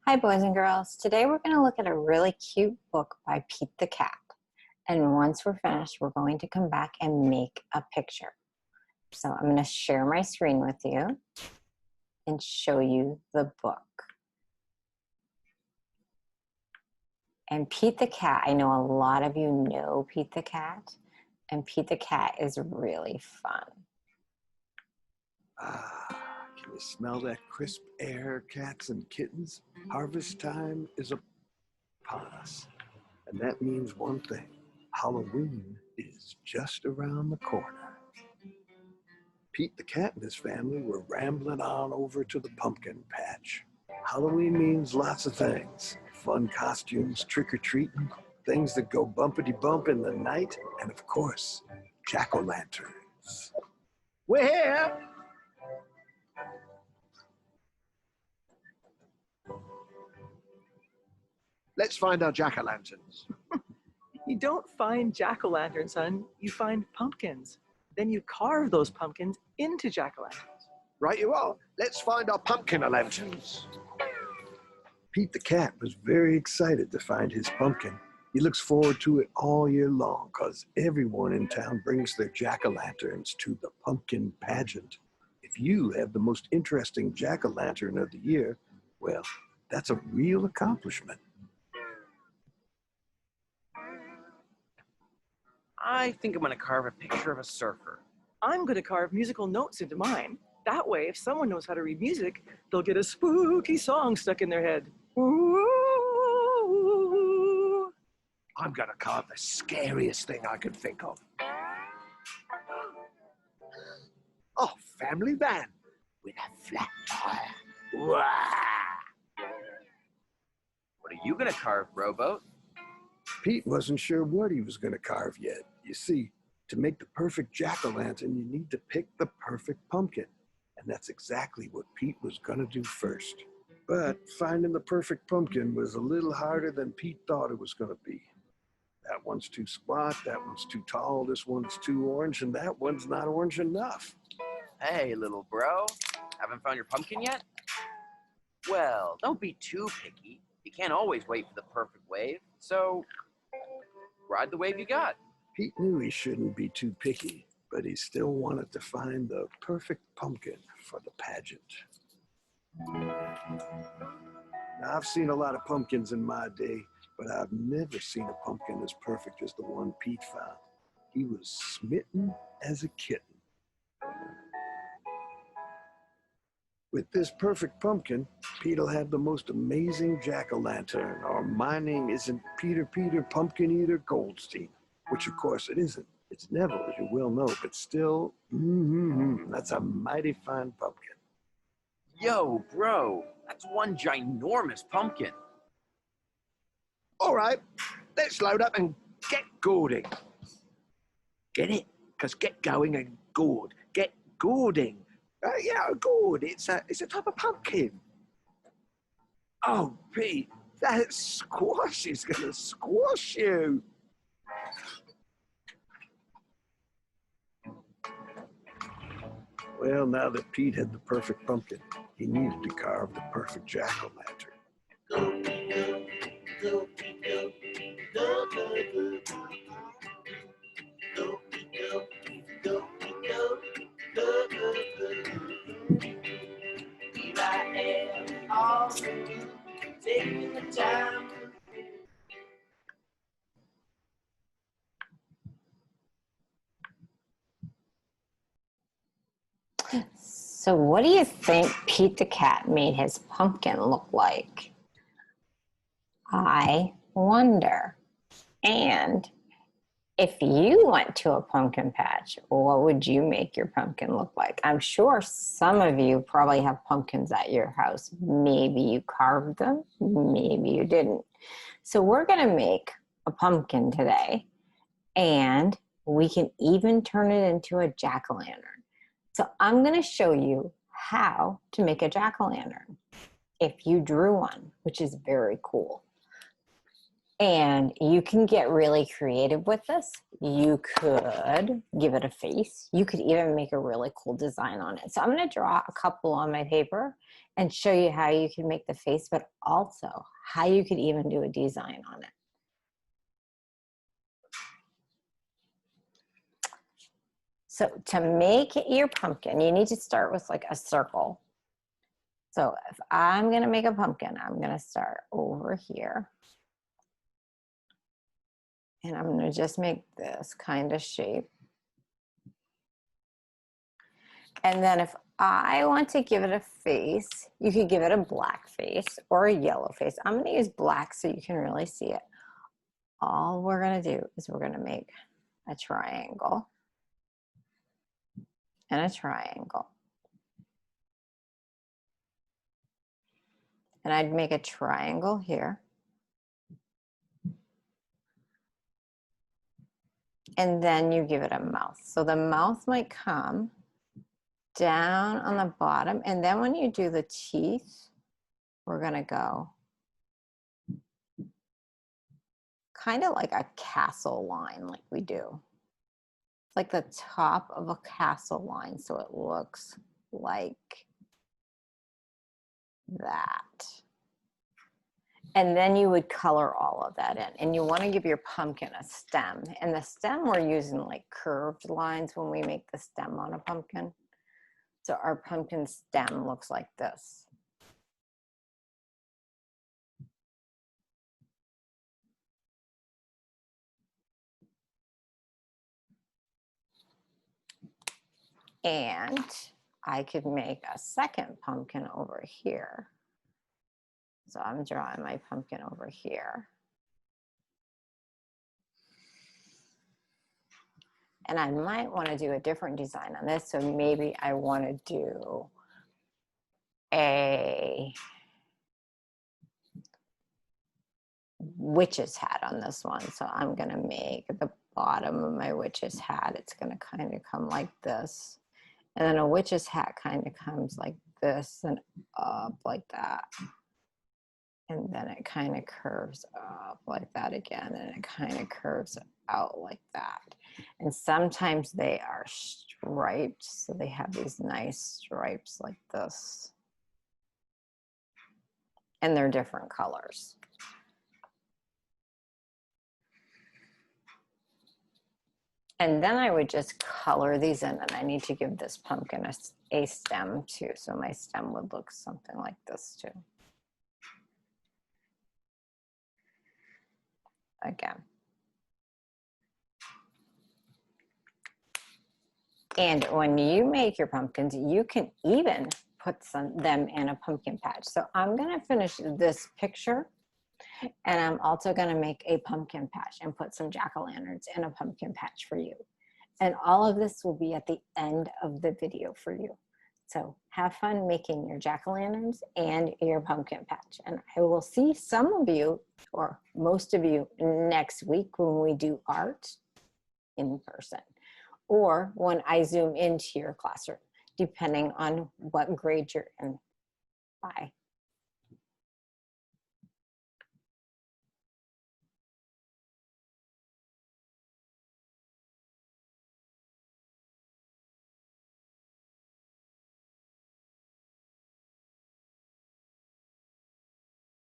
Hi, boys and girls. Today we're going to look at a really cute book by Pete the Cat. And once we're finished, we're going to come back and make a picture. So I'm going to share my screen with you and show you the book. And Pete the Cat, I know a lot of you know Pete the Cat, and Pete the Cat is really fun. Can you smell that crisp air, cats and kittens? Harvest time is upon us. And that means one thing. Halloween is just around the corner. Pete the Cat and his family were rambling on over to the pumpkin patch. Halloween means lots of things. Fun costumes, trick-or-treating, things that go bumpity-bump in the night, and of course, jack-o'-lanterns. We're here! Let's find our jack-o'-lanterns. You don't find jack-o'-lanterns, son. You find pumpkins. Then you carve those pumpkins into jack-o'-lanterns. Right you are. Let's find our pumpkin-o'-lanterns. Pete the Cat was very excited to find his pumpkin. He looks forward to it all year long because everyone in town brings their jack-o'-lanterns to the pumpkin pageant. If you have the most interesting jack-o'-lantern of the year, well, that's a real accomplishment. I think I'm going to carve a picture of a surfer. I'm going to carve musical notes into mine. That way, if someone knows how to read music, they'll get a spooky song stuck in their head. Ooh. I'm going to carve the scariest thing I could think of. Oh, family van with a flat tire. Wah! What are you going to carve, Rowboat? Pete wasn't sure what he was going to carve yet. You see, to make the perfect jack-o'-lantern, you need to pick the perfect pumpkin. And that's exactly what Pete was going to do first. But finding the perfect pumpkin was a little harder than Pete thought it was going to be. That one's too squat, that one's too tall, this one's too orange, and that one's not orange enough. Hey, little bro. Haven't found your pumpkin yet? Well, don't be too picky. You can't always wait for the perfect wave, so ride the wave you got. Pete knew he shouldn't be too picky, but he still wanted to find the perfect pumpkin for the pageant. Now, I've seen a lot of pumpkins in my day, but I've never seen a pumpkin as perfect as the one Pete found. He was smitten as a kitten. With this perfect pumpkin, Pete'll have the most amazing jack-o'-lantern, or my name isn't Peter Pumpkin Eater Goldstein, which of course it isn't. It's Neville, as you well know, but still, that's a mighty fine pumpkin. Yo, bro, that's one ginormous pumpkin. All right, let's load up and get gourding. Get it? Because get going and gourd. Get gourding. Yeah, gourd. It's a type of pumpkin. Oh, Pete, that squash is going to squash you. Well, now that Pete had the perfect pumpkin, he needed to carve the perfect jack-o'-lantern. Here I am, all taking the time. So what do you think Pete the Cat made his pumpkin look like? I wonder. And if you went to a pumpkin patch, what would you make your pumpkin look like? I'm sure some of you probably have pumpkins at your house. Maybe you carved them, maybe you didn't. So we're going to make a pumpkin today, and we can even turn it into a jack-o'-lantern. So I'm going to show you how to make a jack-o'-lantern if you drew one, which is very cool. And you can get really creative with this. You could give it a face. You could even make a really cool design on it. So I'm going to draw a couple on my paper and show you how you can make the face, but also how you could even do a design on it. So to make your pumpkin, you need to start with like a circle. So if I'm going to make a pumpkin, I'm going to start over here. And I'm going to just make this kind of shape. And then if I want to give it a face, you could give it a black face or a yellow face. I'm going to use black so you can really see it. All we're going to do is we're going to make a triangle and a triangle. And I'd make a triangle here. And then you give it a mouth. So the mouth might come down on the bottom. And then when you do the teeth, we're gonna go kind of like a castle line like we do. It's like the top of a castle line. So it looks like that. And then you would color all of that in. And you want to give your pumpkin a stem. And the stem, we're using like curved lines when we make the stem on a pumpkin. So our pumpkin stem looks like this. And I could make a second pumpkin over here. So I'm drawing my pumpkin over here. And I might want to do a different design on this. So maybe I want to do a witch's hat on this one. So I'm going to make the bottom of my witch's hat. It's going to kind of come like this. And then a witch's hat kind of comes like this and up like that. And then it kind of curves up like that again. And it kind of curves out like that. And sometimes they are striped. So they have these nice stripes like this. And they're different colors. And then I would just color these in, and I need to give this pumpkin a stem too. So my stem would look something like this too. Again. And when you make your pumpkins, you can even put them in a pumpkin patch. So I'm gonna finish this picture, and I'm also gonna make a pumpkin patch and put some jack-o'-lanterns in a pumpkin patch for you. And all of this will be at the end of the video for you. So have fun making your jack-o'-lanterns and your pumpkin patch. And I will see some of you, or most of you, next week when we do art in person, or when I zoom into your classroom, depending on what grade you're in. Bye.